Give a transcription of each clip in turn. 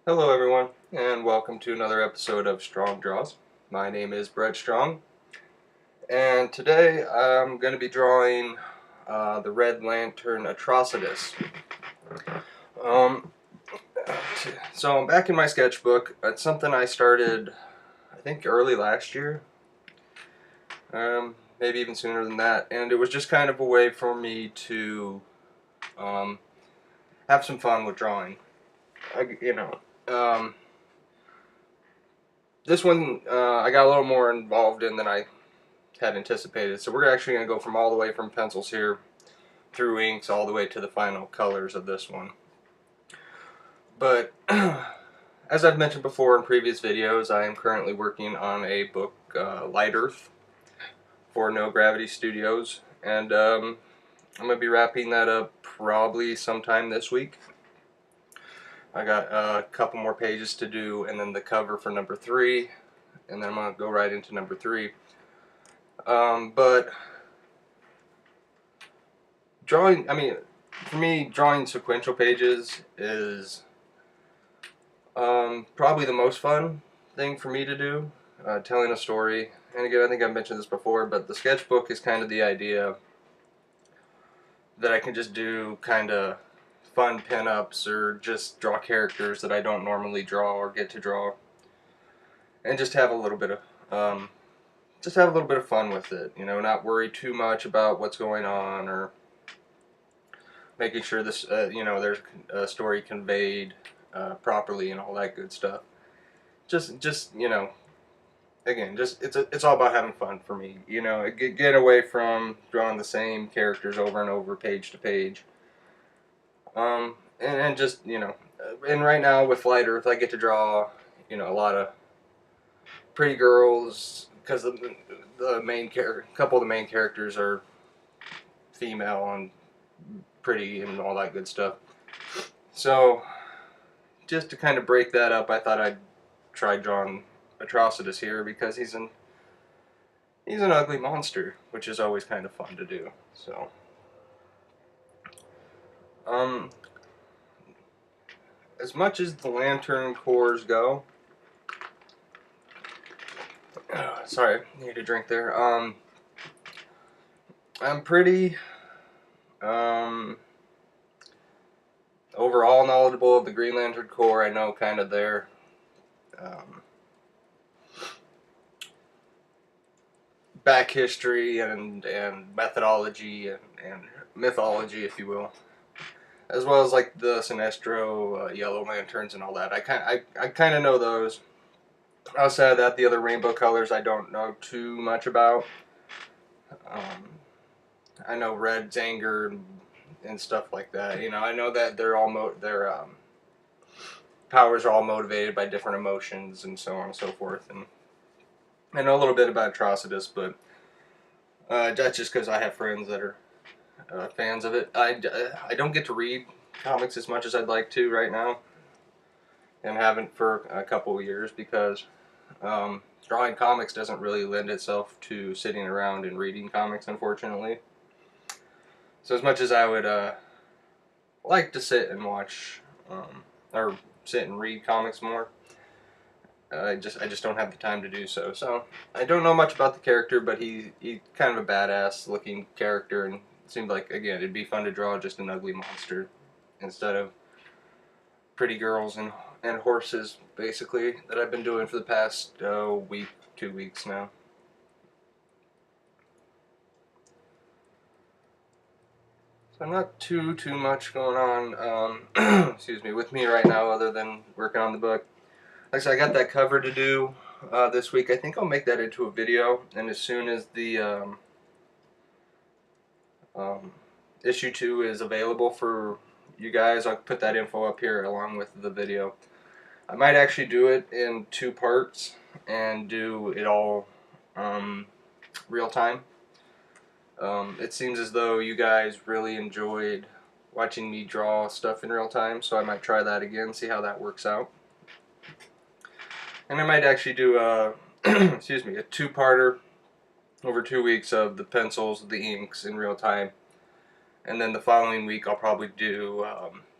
Hello everyone, and welcome to another episode of Strong Draws. My name is Brett Strong, and today I'm going to be drawing the Red Lantern Atrocitus. Um, so back in my sketchbook, it's something I started, I think, early last year, maybe even sooner than that, and it was just kind of a way for me to have some fun with drawing. Um, this one I got a little more involved in than I had anticipated. So we're actually going to go from all the way from pencils here through inks all the way to the final colors of this one. But as I've mentioned before in previous videos, I am currently working on a book, Light Earth, for No Gravity Studios, and I'm going to be wrapping that up probably sometime this week. I got a couple more pages to do, and then the cover for number 3, and then I'm going to go right into number 3. But drawing, for me, drawing sequential pages is probably the most fun thing for me to do, telling a story. And again, I think I've mentioned this before, but the sketchbook is kind of the idea that I can just do kind of fun pin-ups or just draw characters that I don't normally draw or get to draw, and just have a little bit of fun with it. You know, not worry too much about what's going on or making sure this, there's a story conveyed properly and all that good stuff. Just again, it's all about having fun for me. You know, get away from drawing the same characters over and over, page to page. And just and right now with Light Earth, I get to draw a lot of pretty girls because the main couple of the main characters are female and pretty and all that good stuff. So just to kind of break that up, I thought I'd try drawing Atrocitus here because he's an ugly monster, which is always kind of fun to do. So as much as the lantern cores go, sorry, need a drink there. I'm pretty overall knowledgeable of the Green Lantern Corps. I know kind of their back history and methodology and mythology, if you will, as well as like the Sinestro Yellow Lanterns and all that. I kind of know those. Outside of that, the other rainbow colors I don't know too much about. I know Red's anger and stuff like that. You know, I know that their powers are all motivated by different emotions and so on and so forth. And I know a little bit about Atrocitus, but that's just because I have friends that are fans of it. I don't get to read comics as much as I'd like to right now, and haven't for a couple of years because drawing comics doesn't really lend itself to sitting around and reading comics, unfortunately. So as much as I would like to sit and watch or sit and read comics more, I just don't have the time to do so. So I don't know much about the character, but he's kind of a badass looking character, and it seemed like, again, it'd be fun to draw just an ugly monster instead of pretty girls and horses, basically, that I've been doing for the past week, 2 weeks now. So not too much going on, excuse me, with me right now other than working on the book. Like I said, I got that cover to do this week. I think I'll make that into a video, and as soon as the issue 2 is available for you guys, I'll put that info up here along with the video. I might actually do it in 2 parts and do it all real time. It seems as though you guys really enjoyed watching me draw stuff in real time, so I might try that again, see how that works out. And I might actually do a, excuse me, a 2-parter over 2 weeks of the pencils, the inks in real time. And then the following week I'll probably do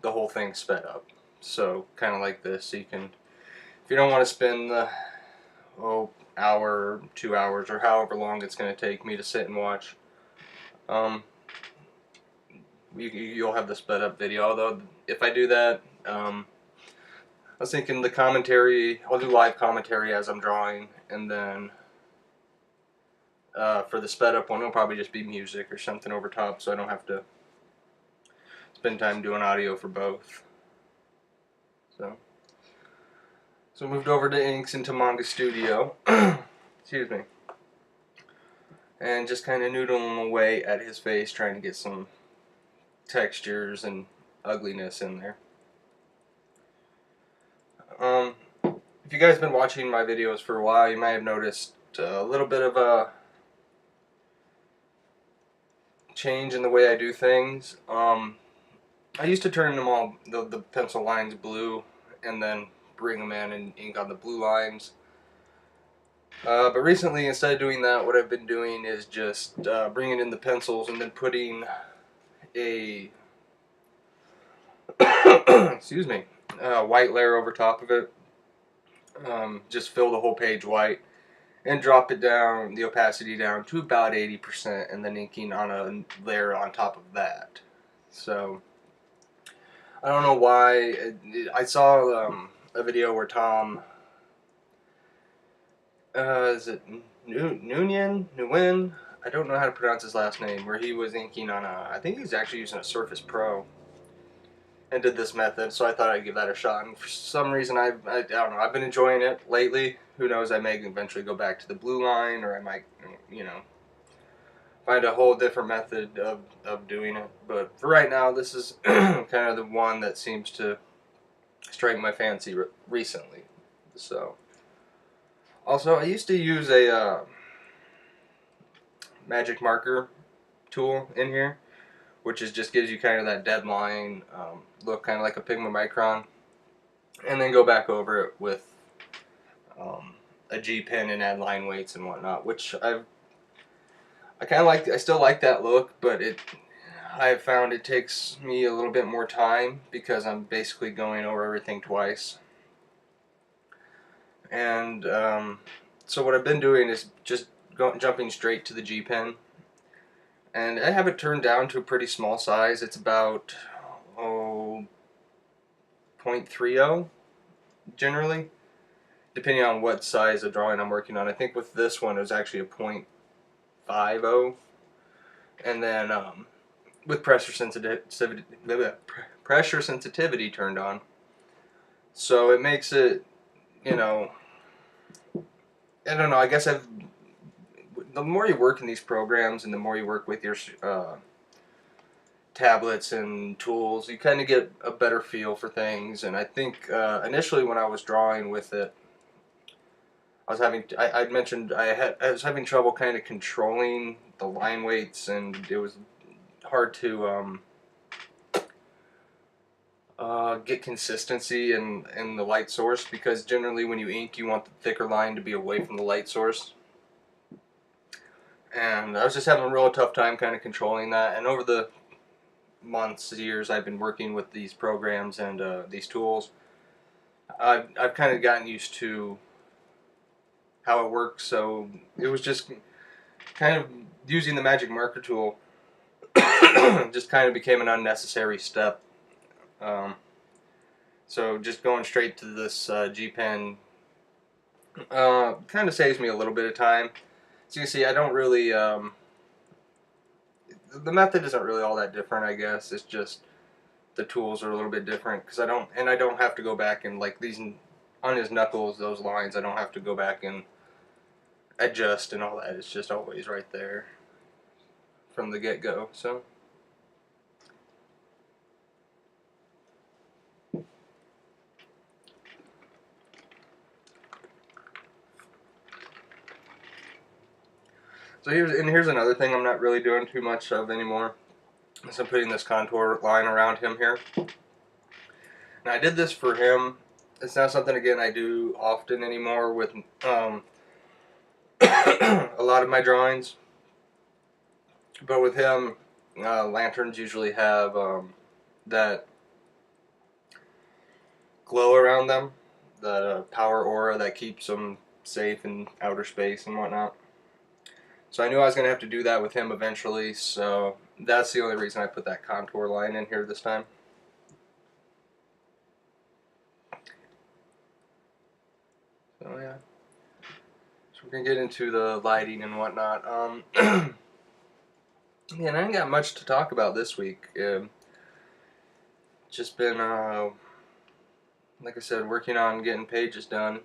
the whole thing sped up. So kind of like this, so you can, if you don't want to spend the hour, 2 hours, or however long it's going to take me to sit and watch, you'll have the sped up video. Although if I do that, I was thinking the commentary, I'll do live commentary as I'm drawing, and then for the sped up one, it'll probably just be music or something over top, so I don't have to spend time doing audio for both. So moved over to inks into Manga Studio. Excuse me. And just kind of noodling away at his face, trying to get some textures and ugliness in there. If you guys have been watching my videos for a while, you might have noticed a little bit of a change in the way I do things. I used to turn them all, the pencil lines blue, and then bring them in and ink on the blue lines. But recently, instead of doing that, what I've been doing is just bringing in the pencils and then putting a excuse me, white layer over top of it. Just fill the whole page white and drop it down, the opacity down to about 80%, and then inking on a layer on top of that. So I don't know why. I saw a video where Tom, is it Nguyen? I don't know how to pronounce his last name, where he was inking on I think he was actually using a Surface Pro, and did this method, so I thought I'd give that a shot. And for some reason, I don't know, I've been enjoying it lately. Who knows, I may eventually go back to the blue line, or I might, you know, find a whole different method of doing it. But for right now, this is kind of the one that seems to strike my fancy recently. So, also, I used to use a magic marker tool in here, which is just gives you kind of that dead line look, kind of like a pigment micron, and then go back over it with a G pen and add line weights and whatnot, which I kind of like. I still like that look, but I've found it takes me a little bit more time because I'm basically going over everything twice. And so what I've been doing is just jumping straight to the G pen. And I have it turned down to a pretty small size. It's about 0.30 generally, depending on what size of drawing I'm working on. I think with this one it was actually a 0.50, and then with pressure sensitivity turned on, so it makes it, you know, I don't know. I guess the more you work in these programs and the more you work with your tablets and tools, you kind of get a better feel for things. And I think initially when I was drawing with it, I mentioned I was having trouble kind of controlling the line weights, and it was hard to get consistency in the light source, because generally when you ink, you want the thicker line to be away from the light source. And I was just having a real tough time kind of controlling that. And over the months, years I've been working with these programs and these tools, I've kind of gotten used to how it works. So it was just kind of using the magic marker tool just kind of became an unnecessary step. So just going straight to this G pen kind of saves me a little bit of time. So you can see I don't really, the method isn't really all that different, I guess. It's just the tools are a little bit different, because I don't have to go back and, like, these on his knuckles, those lines, I don't have to go back and adjust and all that. It's just always right there from the get-go. So here's another thing I'm not really doing too much of anymore. So I'm putting this contour line around him here. And I did this for him. It's not something, again, I do often anymore with a lot of my drawings. But with him, lanterns usually have that glow around them, that power aura that keeps them safe in outer space and whatnot. So I knew I was going to have to do that with him eventually, so that's the only reason I put that contour line in here this time. So yeah. So we're going to get into the lighting and whatnot. Yeah, and I ain't got much to talk about this week. Just been, like I said, working on getting pages done.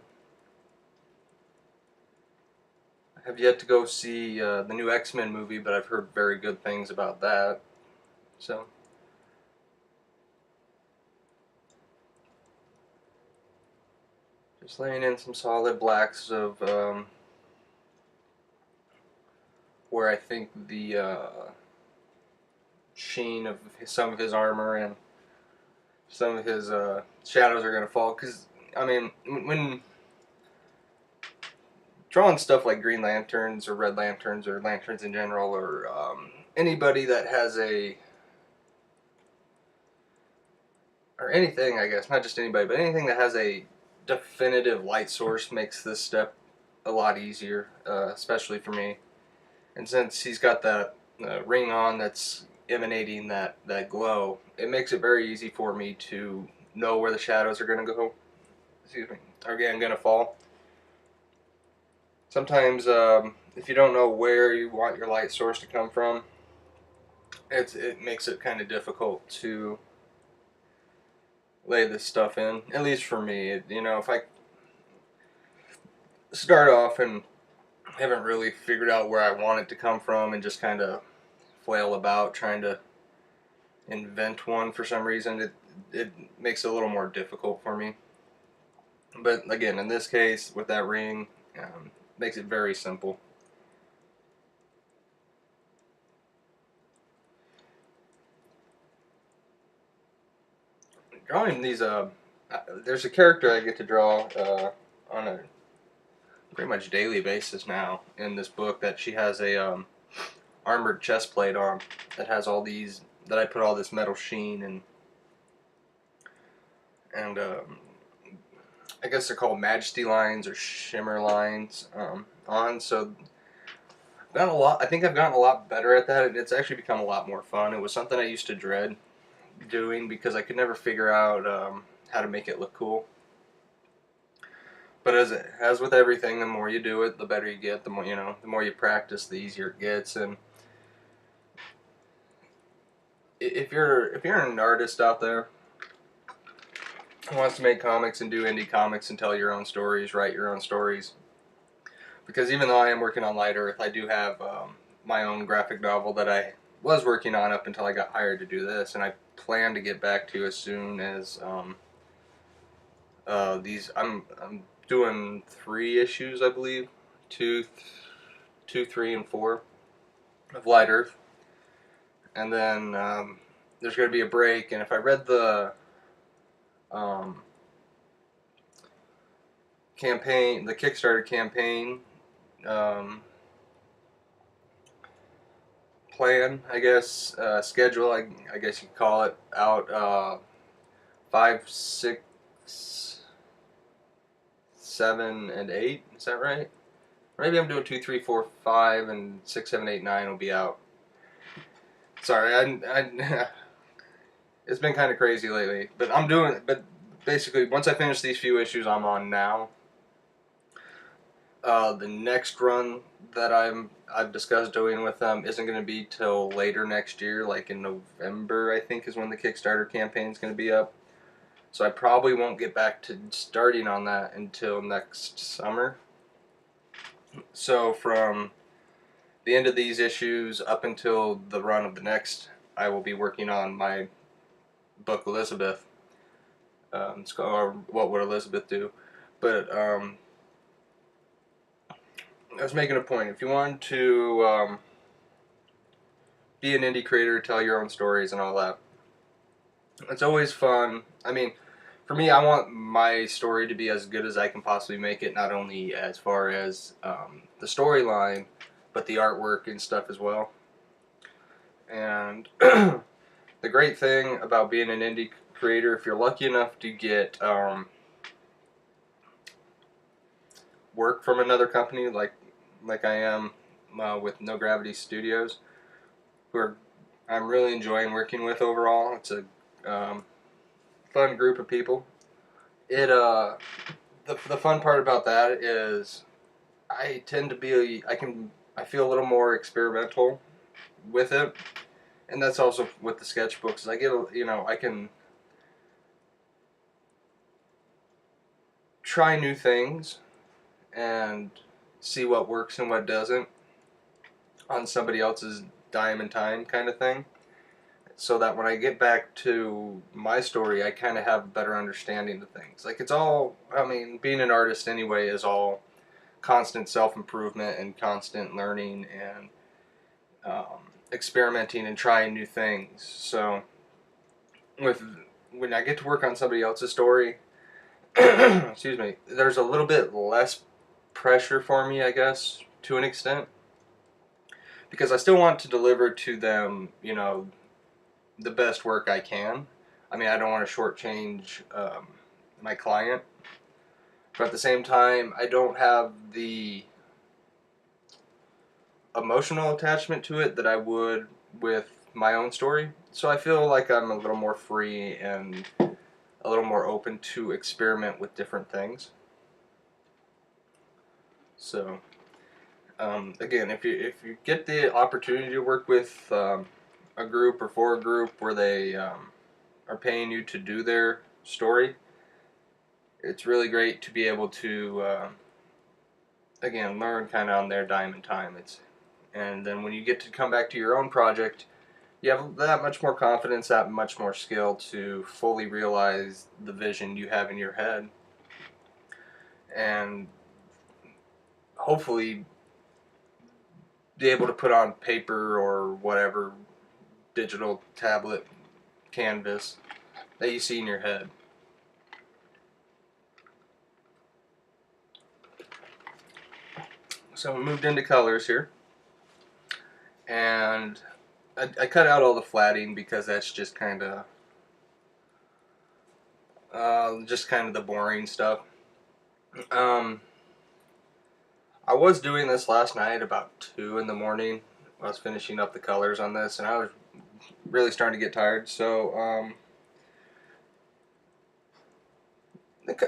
I have yet to go see the new X-Men movie, but I've heard very good things about that. So, just laying in some solid blacks of where I think the sheen of some of his armor and some of his shadows are going to fall. Because, I mean, when drawing stuff like Green Lanterns or Red Lanterns or Lanterns in general, or anybody that has a, or anything, I guess, not just anybody, but anything that has a definitive light source makes this step a lot easier, especially for me. And since he's got that ring on that's emanating that glow, it makes it very easy for me to know where the shadows are going to go. Excuse me, are again going to fall. Sometimes, if you don't know where you want your light source to come from, it makes it kind of difficult to lay this stuff in. At least for me, you know, if I start off and haven't really figured out where I want it to come from and just kind of flail about trying to invent one for some reason, it makes it a little more difficult for me. But again, in this case, with that ring, makes it very simple. Drawing these, there's a character I get to draw on a pretty much daily basis now in this book that she has a armored chest plate on that has all these, that I put all this metal sheen and I guess they're called majesty lines or shimmer lines on. So I've gotten a lot. I think I've gotten a lot better at that, and it's actually become a lot more fun. It was something I used to dread doing because I could never figure out how to make it look cool. But as with everything, the more you do it, the better you get. The more, you know, the more you practice, the easier it gets. And if you're an artist out there who wants to make comics and do indie comics and tell your own stories, write your own stories, because even though I am working on Light Earth, I do have my own graphic novel that I was working on up until I got hired to do this, and I plan to get back to as soon as these. I'm doing 3 issues, I believe, 2, 3, and 4 of Light Earth, and then there's going to be a break. And if I read the campaign, the Kickstarter campaign plan, I guess, schedule, I guess you could call it, out 5, 6, 7, and 8. Is that right? Maybe I'm doing 2, 3, 4, 5, and 6, 7, 8, 9 will be out. Sorry, it's been kind of crazy lately, but I'm doing. But basically, once I finish these few issues I'm on now, the next run that I've discussed doing with them isn't going to be till later next year, like in November, I think, is when the Kickstarter campaign is going to be up. So I probably won't get back to starting on that until next summer. So from the end of these issues up until the run of the next, I will be working on my book Elizabeth. It's called What Would Elizabeth Do? But I was making a point. If you want to be an indie creator, tell your own stories and all that, it's always fun. I mean, for me, I want my story to be as good as I can possibly make it, not only as far as the storyline, but the artwork and stuff as well. And the great thing about being an indie creator, if you're lucky enough to get work from another company like I am with No Gravity Studios, who I'm really enjoying working with overall. It's a fun group of people. The fun part about that is I tend to be I feel a little more experimental with it, and that's also with the sketchbooks. I can try new things and see what works and what doesn't on somebody else's dime and time kind of thing, so that when I get back to my story, I kind of have a better understanding of things. Like, it's all, I mean, being an artist anyway is all constant self-improvement and constant learning and experimenting and trying new things. So when I get to work on somebody else's story, excuse me, there's a little bit less pressure for me, I guess, to an extent, because I still want to deliver to them, the best work I can. I mean, I don't want to shortchange my client, but at the same time, I don't have the emotional attachment to it that I would with my own story. So I feel like I'm a little more free and a little more open to experiment with different things. So again, if you get the opportunity to work with a group or for a group where they are paying you to do their story, it's really great to be able to again, learn kind of on their dime and time. And then when you get to come back to your own project, you have that much more confidence, that much more skill to fully realize the vision you have in your head, and hopefully be able to put on paper or whatever digital tablet canvas that you see in your head. So we moved into colors here, and I cut out all the flatting because that's just kind of the boring stuff. I was doing this last night about 2 in the morning. I was finishing up the colors on this, and I was really starting to get tired. So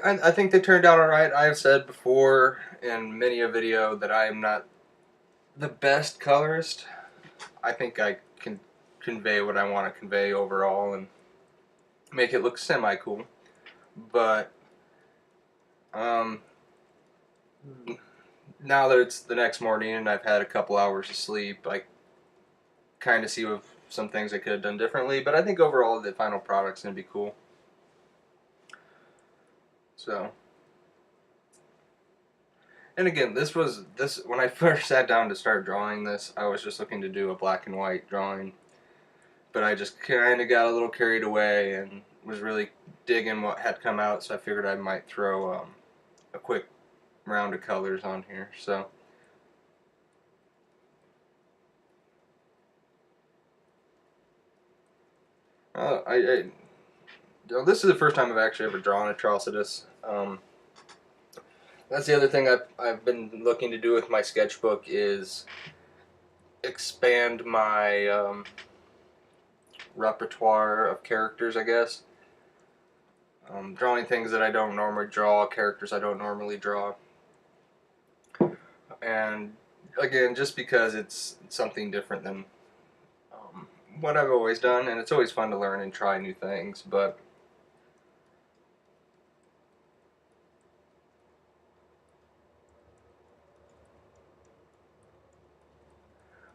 I think they turned out alright. I have said before in many a video that I am not the best colorist. I think I can convey what I want to convey overall and make it look semi-cool. But now that it's the next morning and I've had a couple hours of sleep, I kind of see some things I could have done differently. But I think overall the final product's going to be cool. So, and again, when I first sat down to start drawing this, I was just looking to do a black and white drawing, but I just kind of got a little carried away and was really digging what had come out, so I figured I might throw a quick round of colors on here. So this is the first time I've actually ever drawn Atrocitus. That's the other thing I've been looking to do with my sketchbook is expand my repertoire of characters, I guess. Drawing things that I don't normally draw, characters I don't normally draw. And again, just because it's something different than what I've always done, and it's always fun to learn and try new things, but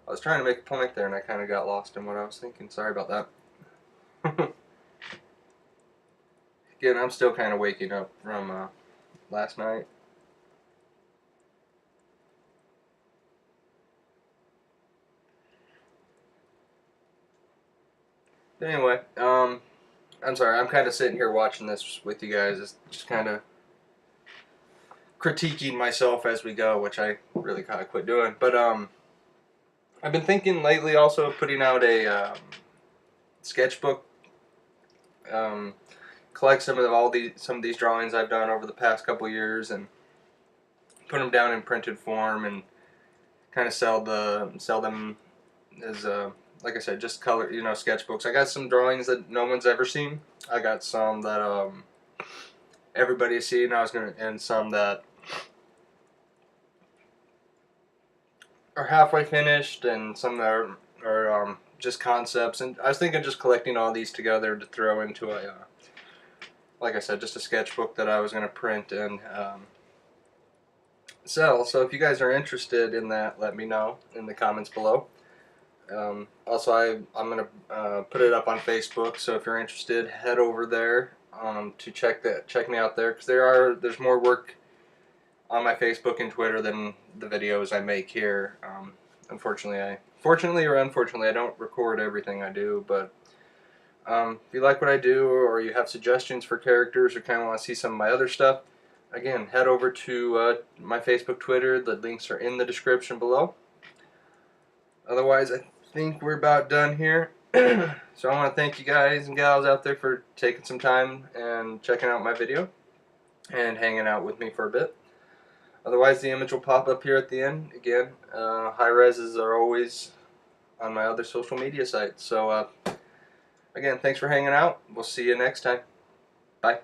I was trying to make a point there and I kind of got lost in what I was thinking. Sorry about that. Again, I'm still kind of waking up from last night. But anyway, I'm sorry, I'm kind of sitting here watching this with you guys, just kind of critiquing myself as we go, which I really kind of quit doing. But I've been thinking lately also of putting out a sketchbook collect some of these drawings I've done over the past couple years and put them down in printed form and kind of sell them as like I said, just color, sketchbooks. I got some drawings that no one's ever seen. I got some that everybody has seen. And some that are halfway finished, and some that are just concepts. And I was thinking just collecting all these together to throw into a, like I said, just a sketchbook that I was going to print and sell. So if you guys are interested in that, let me know in the comments below. Also, I'm going to put it up on Facebook, so if you're interested, head over there to check me out there, because there's more work on my Facebook and Twitter than the videos I make here. Fortunately or unfortunately, I don't record everything I do, but if you like what I do, or you have suggestions for characters, or kind of want to see some of my other stuff, again, head over to my Facebook, Twitter. The links are in the description below. Otherwise, I think we're about done here. So I want to thank you guys and gals out there for taking some time and checking out my video and hanging out with me for a bit. Otherwise, the image will pop up here at the end. Again, high reses are always on my other social media sites. So again, thanks for hanging out. We'll see you next time. Bye.